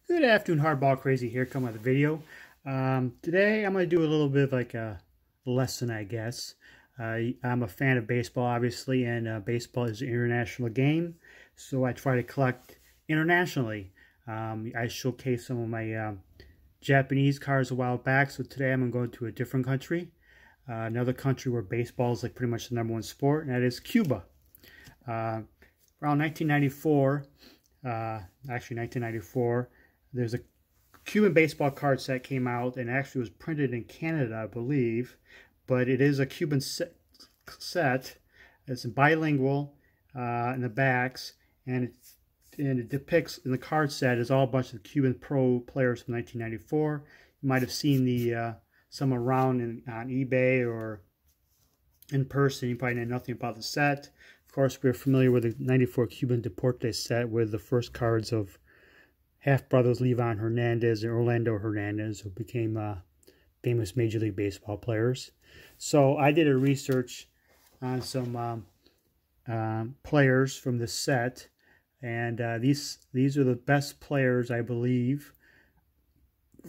Good afternoon, Hardball Crazy here, coming with a video. Today I'm going to do a little bit of like a lesson, I guess. I'm a fan of baseball, obviously, and baseball is an international game, so I try to collect internationally. I showcased some of my Japanese cards a while back, so today I'm going to go to a different country, another country where baseball is like pretty much the #1 sport, and that is Cuba. Around 1994, actually 1994, there's a Cuban baseball card set came out, and actually was printed in Canada, I believe, but it is a Cuban set. It's bilingual in the backs, and it depicts, in the card set is all a bunch of Cuban pro players from 1994. You might have seen the some around on eBay or in person. You probably know nothing about the set. Of course, we're familiar with the '94 Cuban Deportes set with the first cards of half-brothers Livan Hernandez and Orlando Hernandez, who became famous Major League Baseball players. So I did a research on some players from this set, and these are the best players, I believe,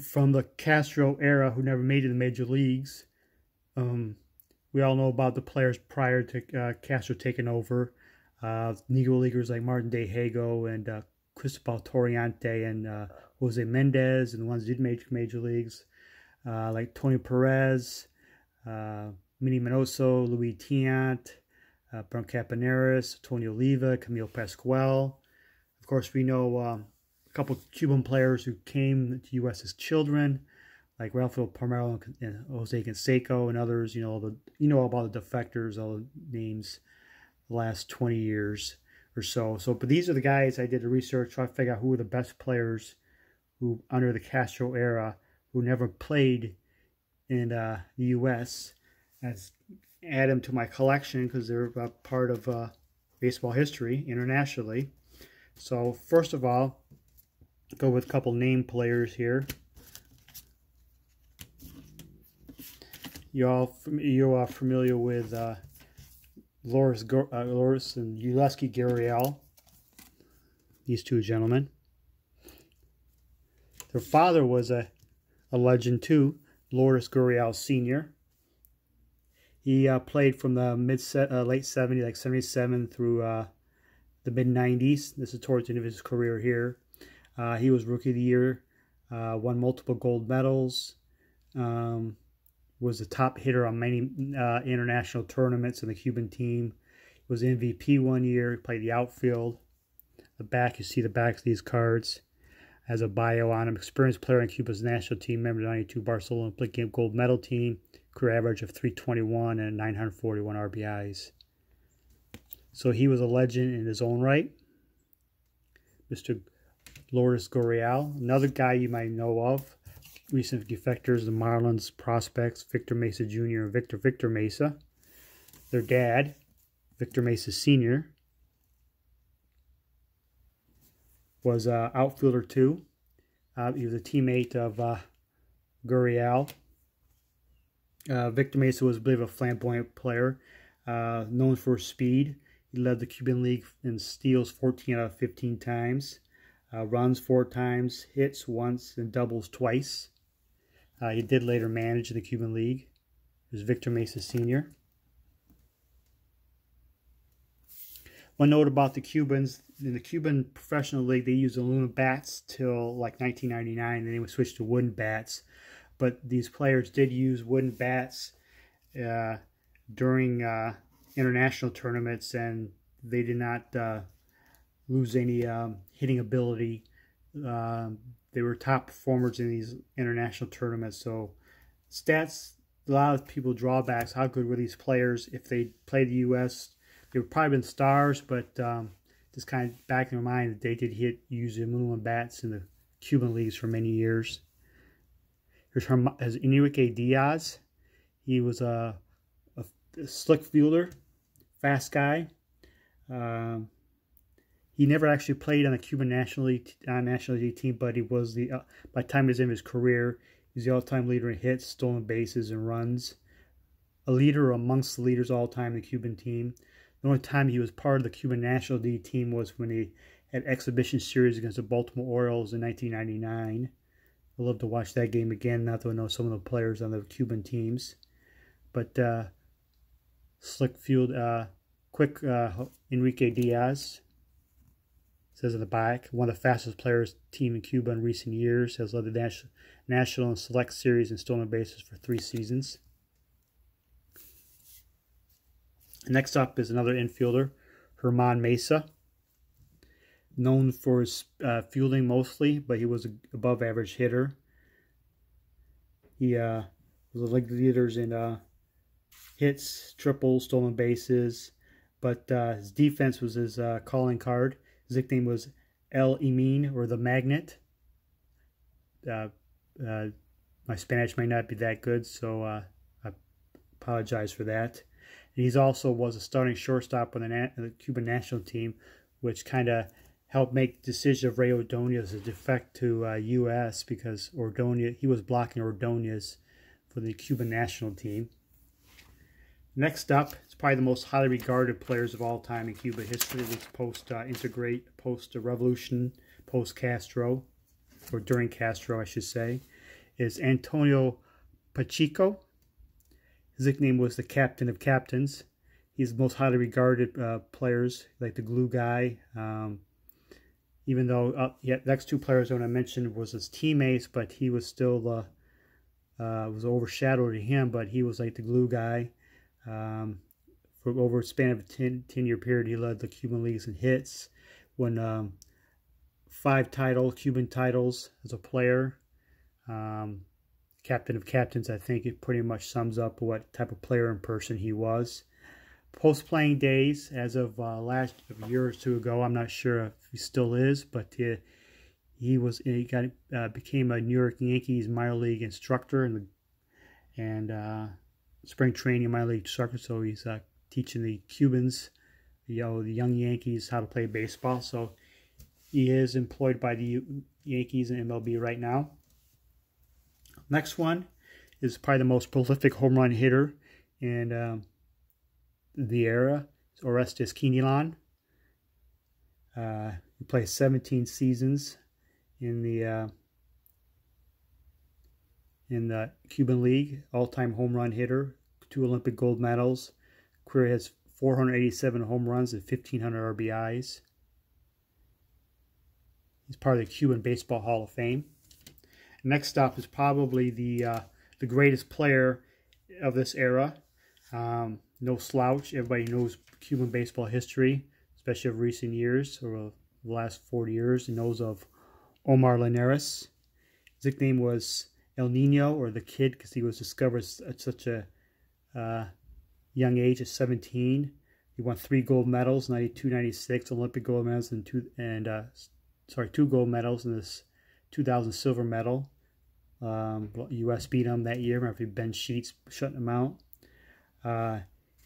from the Castro era who never made it in the major leagues. We all know about the players prior to Castro taking over, Negro Leaguers like Martin De Hago and Cristobal Torriante and Jose Mendez, and the ones who did make major leagues, like Tony Perez, Minnie Minoso, Luis Tiant, Bron Campaneris, Tony Oliva, Camilo Pascual. Of course, we know a couple Cuban players who came to U.S. as children, like Rafael Palmeiro and Jose Canseco and others. You know all about the defectors, all the names, the last 20 years or so. But these are the guys I did the research, try to figure out who were the best players who, under the Castro era, who never played in the U.S. Add them to my collection because they're a part of baseball history internationally. So first of all, go with a couple name players here. You are familiar with Loris and Yulesky Gurriel, these two gentlemen. Their father was a legend too, Loris Gurriel Sr. He played from the late 70s, like 77 through the mid-90s. This is towards the end of his career here. He was Rookie of the Year, won multiple gold medals, was the top hitter on many international tournaments in the Cuban team. He was MVP one year. He played the outfield. The back, you see the backs of these cards. Has a bio on him. Experienced player on Cuba's national team, member of the '92 Barcelona Olympic gold medal team. Career average of 321 and 941 RBIs. So he was a legend in his own right. Mr. Lourdes Gurriel, another guy you might know of. Recent defectors, the Marlins prospects, Victor Mesa Jr. and Victor Mesa. Their dad, Victor Mesa Sr., was an outfielder too. He was a teammate of Gurriel. Victor Mesa was, I believe, a flamboyant player, known for speed. He led the Cuban League in steals 14 out of 15 times, runs 4 times, hits once, and doubles twice. He did later manage the Cuban League. It was Victor Mesa Sr. One note about the Cubans, in the Cuban Professional League, they used aluminum bats till like 1999, and then they would switch to wooden bats. But these players did use wooden bats during international tournaments, and they did not lose any hitting ability. They were top performers in these international tournaments. So stats, a lot of people drawbacks. How good were these players? If they played the U.S., they would probably been stars, but just kind of back in their mind that they did use aluminum bats in the Cuban leagues for many years. Here's Enrique Diaz. He was a slick fielder, fast guy. He never actually played on a Cuban national league team, but he was by the time he was in his career, he was the all-time leader in hits, stolen bases, and runs. A leader amongst the leaders all time in the Cuban team. The only time he was part of the Cuban national league team was when he at exhibition series against the Baltimore Orioles in 1999. I'd love to watch that game again, not that I know some of the players on the Cuban teams. But slick field, quick Enrique Diaz. Says in the back, one of the fastest players team in Cuba in recent years, has led the national and select series in stolen bases for 3 seasons. Next up is another infielder, Herman Mesa. Known for his fielding mostly, but he was an above average hitter. He was the league leaders in hits, triples, stolen bases, but his defense was his calling card. His nickname was El Imin, or the Magnet. My Spanish may not be that good, so I apologize for that. And he's also was a starting shortstop on the Cuban national team, which kind of helped make the decision of Ray Ordóñez to defect to U.S. because he was blocking Ordóñez for the Cuban national team. Next up, it's probably the most highly regarded players of all time in Cuba history, at least post-revolution, post-Castro, or during Castro, I should say, is Antonio Pacheco. His nickname was the Captain of Captains. He's the most highly regarded players, like the glue guy. Even though the next 2 players I want to mention was his teammates, but he was still was overshadowed to him, but he was like the glue guy. For over a span of a 10-year period, he led the Cuban leagues in hits, won 5 Cuban titles as a player. Captain of Captains, I think it pretty much sums up what type of player and person he was. Post-playing days, as of last year or 2 ago, I'm not sure if he still is, but he became a New York Yankees minor league instructor and spring training minor league instructor. So he's teaching the Cubans, the young Yankees, how to play baseball. So he is employed by the Yankees and MLB right now. Next one is probably the most prolific home run hitter in the era, Orestes Quinilan. He played 17 seasons in the Cuban League, all-time home run hitter, 2 Olympic gold medals. Career has 487 home runs and 1,500 RBIs. He's part of the Cuban Baseball Hall of Fame. Next up is probably the greatest player of this era. No slouch. Everybody knows Cuban baseball history, especially of recent years, or the last 40 years. He knows of Omar Linares. His nickname was El Nino, or the Kid, because he was discovered at such a young age, at 17. He won 3 gold medals, 92, 96 Olympic gold medals, and 2 gold medals, and this 2000 silver medal. U.S. beat him that year. Remember, Ben Sheets shutting him out.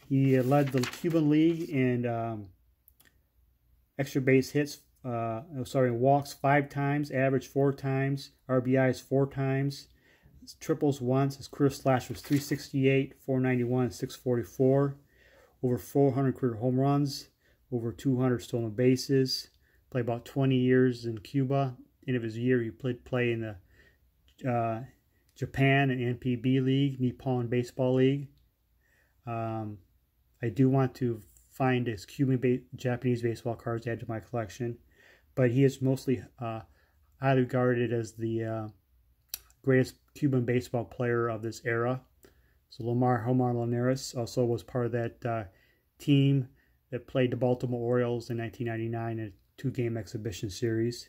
He led the Cuban League in extra base hits, walks 5 times, average 4 times, RBIs 4 times, triples once. His career slash was 368, 491, and 644. Over 400 career home runs, over 200 stolen bases. Played about 20 years in Cuba. End of his year, he play in the Japan and NPB League, Nippon Baseball League. I do want to find his Japanese baseball cards to add to my collection, but he is mostly highly regarded as the greatest Cuban baseball player of this era. So Omar Linares also was part of that team that played the Baltimore Orioles in 1999 in a 2-game exhibition series.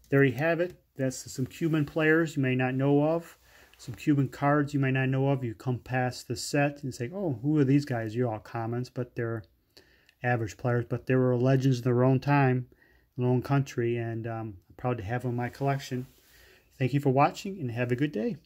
There you have it. That's some Cuban players you may not know of. Some Cuban cards you might not know of. You come past the set and say, oh, who are these guys? You're all commons, but they're average players. But they were legends in their own time, in their own country, and I'm proud to have them in my collection. Thank you for watching, and have a good day.